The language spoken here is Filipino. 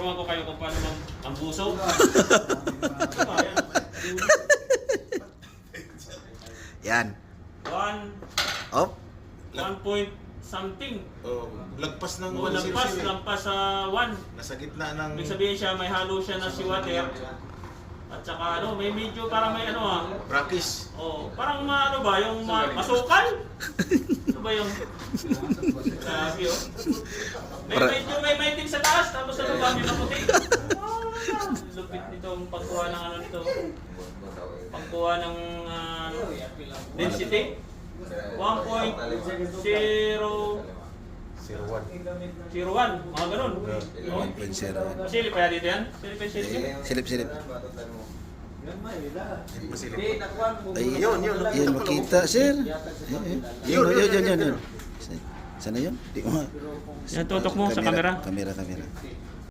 Turuan ko kayo kung paano ang buso. Yan. 1 Op. point something. Oh, lagpas ng Lampas sa 1. Nasa gitna ng Ibig sabihin siya, may halo siya na si water. At saka ano, may medyo parang may ano practice. oh, parang ano ba, yung masukal? Ano ba yung... Sabi may maitim sa taas, tapos sa baba may maputi. Lupit nitong pagkuha ng ano nito. Pagkuha ng density. 1.01. Mga ganun. 1.0. Silip kaya dito yan? Silip. Silip. Ay, Yun. Yan, makita, sir. Yun. Sana yun? Di mo. Yan, tutok mo sa camera. Kamera.